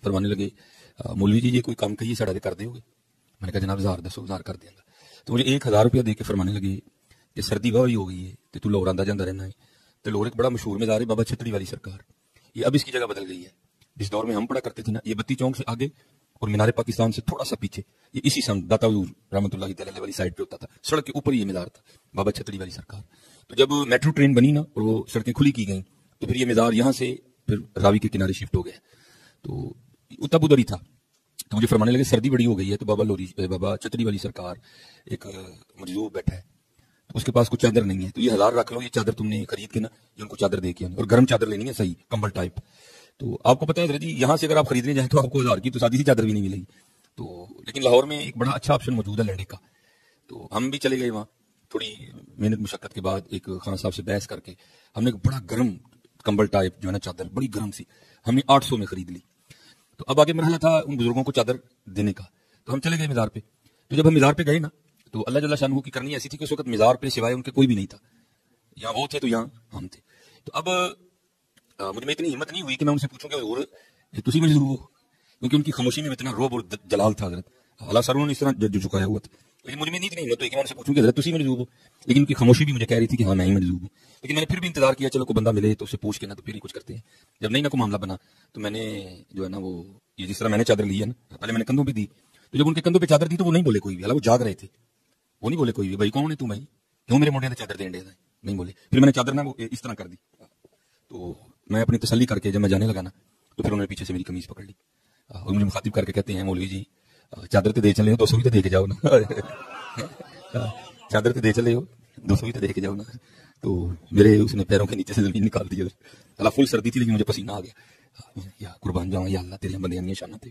فرمانے لگے مولوی جی یہ کوئی کام کہیے ساڑھے کر دے ہوگے. میں نے کہا جناب 1000 کر دیں گا. تو مجھے 1000 روپیہ دے کے فرمانے لگے کہ سردی واہ ہو گئی ہے تو لاہور آندا جانا رہنا ہے. تو لاہور ایک بڑا مشہور مزار ہے بابا چھتڑی والی سرکار. یہ اب اس کی جگہ بدل گئی ہے. جس دور میں ہم پڑھا کرتے تھے نا یہ بتی چونک سے آگے اور مینار پاکستان سے تھوڑا سا پیچھے یہ اسی سمت داتا حضور رحمۃ اللہ تعالی والی سائڈ پہ ہوتا تھا. سڑک کے اوپر یہ مزار تھا بابا چھتڑی والی سرکار. تو جب میٹرو ٹرین بنی نا اور وہ سڑکیں کھلی کی گئیں تو پھر یہ مزار یہاں سے پھر راوی کے کنارے شفٹ ہو گیا. تو اتب ادھر ہی تھا. تو مجھے فرمانے لگے سردی بڑی ہو گئی ہے تو بابا چھتڑی والی سرکار ایک مجذوب بیٹھا ہے تو اس کے پاس کچھ چادر نہیں ہے تو یہ 1000 رکھ لو. یہ چادر تم نے خرید کے نا یہ ان کو چادر دے کے اور گرم چادر لینی ہے صحیح کمبل ٹائپ. تو آپ کو پتا ہے حضرت جی یہاں سے اگر آپ خریدنے جائیں تو آپ کو 1000 کی تو سادی سی چادر بھی نہیں ملے گی. تو لیکن لاہور میں ایک بڑا اچھا آپشن موجود ہے لینڈے کا. تو ہم بھی چلے گئے وہاں تھوڑی محنت مشقت کے بعد ایک خان صاحب سے بحث کر کے ہم نے ایک بڑا گرم کمبل ٹائپ جو ہے نا چادر بڑی گرم سی ہم نے 800 میں خرید لی. تو اب آگے مرحلہ تھا ان بزرگوں کو چادر دینے کا. تو ہم چلے گئے مزار پہ. تو جب ہم مزار پہ گئے نا تو اللہ جل شانہ کی کرنی ایسی تھی کہ اس وقت مزار پہ سوائے ان کے کوئی بھی نہیں تھا. یہاں وہ تھے تو یہاں ہم تھے. تو اب مجھے میں اتنی ہمت نہیں ہوئی کہ میں ان سے پوچھوں کہ حضور تسی مجھے ضرور ہو کیونکہ ان کی خاموشی میں اتنا روب اور جلال تھا حضرت. حالانکہ سر انہوں نے اس طرح جو چکایا ہوا تھا لیکن مجھے میں اتنی ہمت ہوئی کہ میں ان سے پوچھوں کہ حضرت تسی مجھے ضرور ہو. لیکن ان کی خاموشی بھی مجھے کہہ رہی تھی کہ ہاں میں ہی مجھے ضرور ہوں. لیکن میں نے پھر بھی انتظار کیا چلو کوئی بندہ ملے تو اسے پوچھ کے نا تو پھر ہی کچھ کرتے ہیں. جب نہیں نا کوئی معاملہ بنا تو میں نے جو ہے نا وہ یہ جس طرح میں نے چادر لی ہے نا پہلے میں نے کندھوں پہ دی. تو جب ان کے کندھوں پہ چادر دی تو وہ نہیں بولے کوئی بھی. حالانکہ وہ جاگ رہے تھے. وہ نہیں بولے کوئی بھی بھائی کون ہے تو بھائی کیوں میرے موڈے نے چادر دے نہیں بولے. پھر میں نے چادر نا وہ اس طرح کر دی. تو میں اپنی تسلی کر کے جب میں جانے لگا نا تو پھر انہوں نے پیچھے سے میری قمیض پکڑ لی اور مجھے مخاطب کر کے کہتے ہیں مولوی جی چادر تو دے چلے ہو 200 بھی تو دے کے جاؤ نا. چادر تو دے چلے ہو 200 بھی تو دے کے جاؤ نا. تو میرے اس نے پیروں کے نیچے سے زمین نکال دی. اللہ فل سردی تھی لیکن مجھے پسینہ آ گیا. یا قربان جاؤں یا اللہ تیرے بندیاں نشانہ تھے.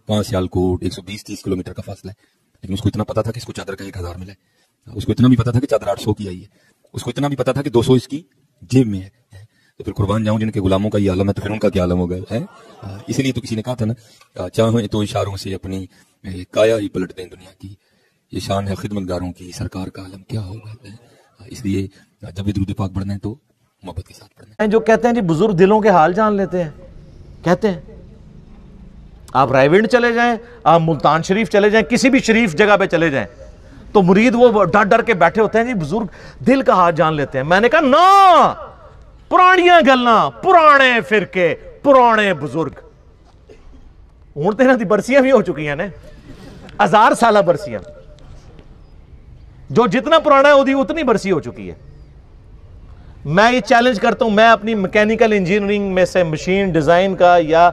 5 سیالکوٹ 120-30 کلومیٹر کا فاصلہ ہے لیکن اس کو اتنا پتا تھا کہ اس کو چادر کا 1000 ملا ہے. اس کو اتنا بھی پتا تھا کہ چادر 800 کی آئی ہے. اس کو اتنا بھی پتا تھا کہ 200 اس کی جیب میں ہے. تو پھر قربان جاؤں جن کے غلاموں کا یہ عالم ہے تو پھر ان کا کیا عالم ہوگا ہے. اسی لیے تو کسی نے کہا تھا نا چاہے تو اشاروں سے اپنی کایا ہی پلٹ دیں دنیا کی. یہ شان ہے خدمتگاروں کی سرکار کا عالم کیا ہوگا. اس لیے جب بھی درود پاک پڑھنا ہے تو محبت کے ساتھ پڑھنا ہے. جو کہتے ہیں جی بزرگ دلوں کے حال جان لیتے ہیں. کہتے ہیں آپ رائے ونڈ چلے جائیں آپ ملتان شریف چلے جائیں کسی بھی شریف جگہ پہ چلے جائیں تو مرید وہ ڈر ڈر کے بیٹھے ہوتے ہیں جی بزرگ دل کا حال جان لیتے ہیں. میں نے کہا نا پرانیاں گلنا پرانے فرقے پرانے بزرگ ہوں تو دی برسیاں بھی ہو چکی ہیں نا 1000 سالہ برسیاں. جو جتنا پرانا ہے وہ اتنی برسی ہو چکی ہے. میں یہ چیلنج کرتا ہوں میں اپنی میکینیکل انجینئرنگ میں سے مشین ڈیزائن کا یا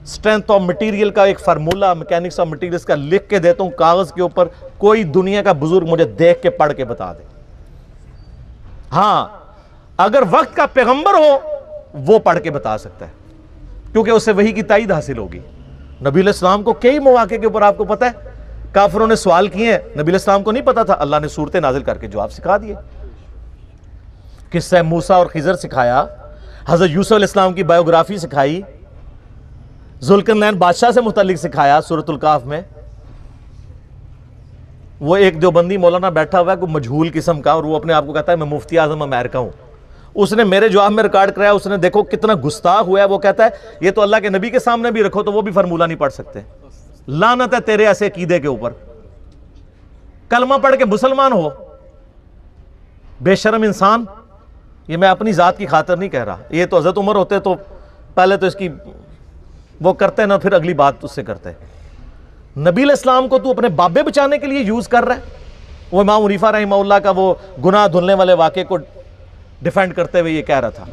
اسٹرینتھ آف مٹیریل کا ایک فارمولا میکینکس آف مٹیریلز کا لکھ کے دیتا ہوں کاغذ کے اوپر. کوئی دنیا کا بزرگ مجھے دیکھ کے پڑھ کے بتا دے. ہاں اگر وقت کا پیغمبر ہو وہ پڑھ کے بتا سکتا ہے کیونکہ اسے وحی کی تائید حاصل ہوگی. نبی علیہ السلام کو کئی مواقع کے اوپر آپ کو پتا ہے کافروں نے سوال کیے ہیں نبی علیہ السلام کو نہیں پتا تھا. اللہ نے صورتیں نازل کر کے جواب سکھا دیے. قصہ موسیٰ اور خضر سکھایا. حضرت یوسف علیہ السلام کی بایوگرافی سکھائی. ذوالقرنین بادشاہ سے متعلق سکھایا سورۃ الکہف میں. وہ ایک دیوبندی مولانا بیٹھا ہوا ہے کوئی مجہول قسم کا اور وہ اپنے آپ کو کہتا ہے میں مفتی اعظم امریکہ ہوں. اس نے میرے جواب میں ریکارڈ کرایا. اس نے دیکھو کتنا گستاخ ہوا ہے. وہ کہتا ہے یہ تو اللہ کے نبی کے سامنے بھی رکھو تو وہ بھی فارمولہ نہیں پڑھ سکتے. لعنت ہے تیرے ایسے عقیدے کے اوپر. کلمہ پڑھ کے مسلمان ہو بے شرم انسان. یہ میں اپنی ذات کی خاطر نہیں کہہ رہا. یہ تو حضرت عمر ہوتے تو پہلے تو اس کی وہ کرتے ہیں نا پھر اگلی بات اس سے کرتے ہیں. نبی علیہ السلام کو تو اپنے بابے بچانے کے لیے یوز کر رہا ہے. وہ امام حنیفہ رحمہ اللہ کا وہ گناہ دھلنے والے واقعے کو ڈیفینڈ کرتے ہوئے یہ کہہ رہا تھا.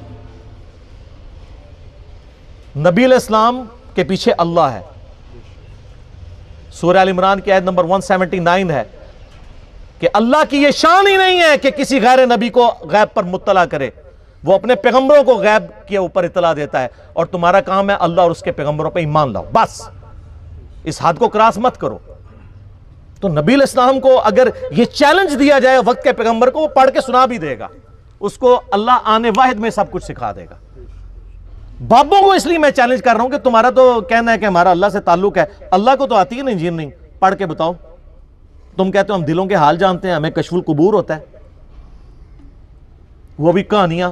نبی علیہ السلام کے پیچھے اللہ ہے. سورہ ال عمران کی آیت نمبر 179 ہے کہ اللہ کی یہ شان ہی نہیں ہے کہ کسی غیر نبی کو غیب پر مطلع کرے. وہ اپنے پیغمبروں کو غیب کے اوپر اطلاع دیتا ہے اور تمہارا کام ہے اللہ اور اس کے پیغمبروں پہ ایمان لاؤ. بس اس حد کو کراس مت کرو. تو نبی علیہ السلام کو اگر یہ چیلنج دیا جائے وقت کے پیغمبر کو وہ پڑھ کے سنا بھی دے گا. اس کو اللہ آنے واحد میں سب کچھ سکھا دے گا. بابوں کو اس لیے میں چیلنج کر رہا ہوں کہ تمہارا تو کہنا ہے کہ ہمارا اللہ سے تعلق ہے. اللہ کو تو آتی ہے نا انجینئرنگ. پڑھ کے بتاؤ. تم کہتے ہو ہم دلوں کے حال جانتے ہیں ہمیں کشف القبور ہوتا ہے. وہ بھی کہانیاں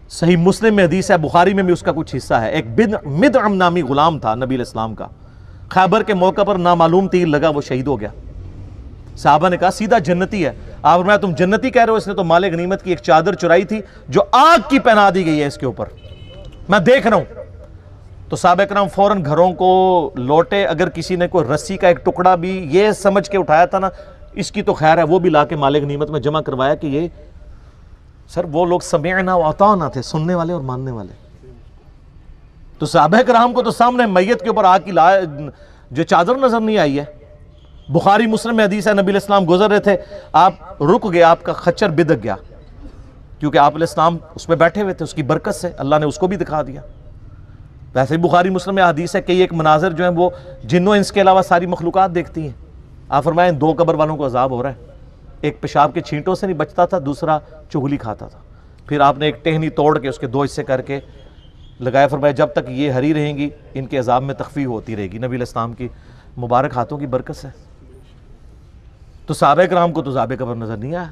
صحیح مسلم میں حدیث ہے، بخاری میں بھی اس کا کچھ حصہ ہے، ایک مدعم نامی غلام تھا نبی علیہ السلام کا، خیبر کے موقع پر نامعلوم تیر لگا، وہ شہید ہو گیا۔ صحابہ نے کہا سیدھا جنتی ہے۔ آپ فرمایا تم جنتی کہہ رہے ہو، اس نے تو مال غنیمت کی ایک چادر چرائی تھی جو آگ کی پہنا دی گئی ہے اس کے اوپر، میں دیکھ رہا ہوں۔ تو صحابہ کرام فوراً گھروں کو لوٹے، اگر کسی نے کوئی رسی کا ایک ٹکڑا بھی یہ سمجھ کے اٹھایا تھا نا اس کی تو خیر ہے، وہ بھی لا کے مال غنیمت میں جمع کروایا کہ یہ سر وہ لوگ سمعنا و اطعنا تھے، سننے والے اور ماننے والے۔ تو صحابہ کرام کو تو سامنے میت کے اوپر آگ کی جو چادر نظر نہیں آئی ہے۔ بخاری مسلم میں حدیث ہے، نبی علیہ السلام گزر رہے تھے، آپ رک گئے، آپ کا خچر بدک گیا، کیونکہ آپ علیہ السلام اس پہ بیٹھے ہوئے تھے، اس کی برکت سے اللہ نے اس کو بھی دکھا دیا۔ ویسے بخاری مسلم میں حدیث ہے کہ ایک مناظر جو ہیں وہ جنوں انس کے علاوہ ساری مخلوقات دیکھتی ہیں۔ آپ فرمائیں دو قبر والوں کو عذاب ہو رہا ہے، ایک پیشاب کے چھینٹوں سے نہیں بچتا تھا، دوسرا چغلی کھاتا تھا۔ پھر آپ نے ایک ٹہنی توڑ کے اس کے دو حصے کر کے لگایا، فرمایا جب تک یہ ہری رہیں گی ان کے عذاب میں تخفیف ہوتی رہے گی، نبی علیہ السلام کی مبارک ہاتھوں کی برکت سے۔ تو صحابہ کرام کو تو عذاب قبر نظر نہیں آیا۔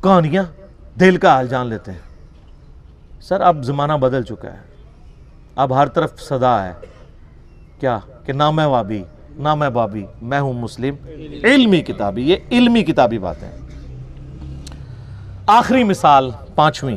کہانیاں دل کا حال جان لیتے ہیں۔ سر اب زمانہ بدل چکا ہے، اب ہر طرف صدا ہے کیا کہ نہ میں وابی نہ میں بابی، میں ہوں مسلم علمی کتابی۔ یہ علمی کتابی باتیں۔ آخری مثال، پانچویں،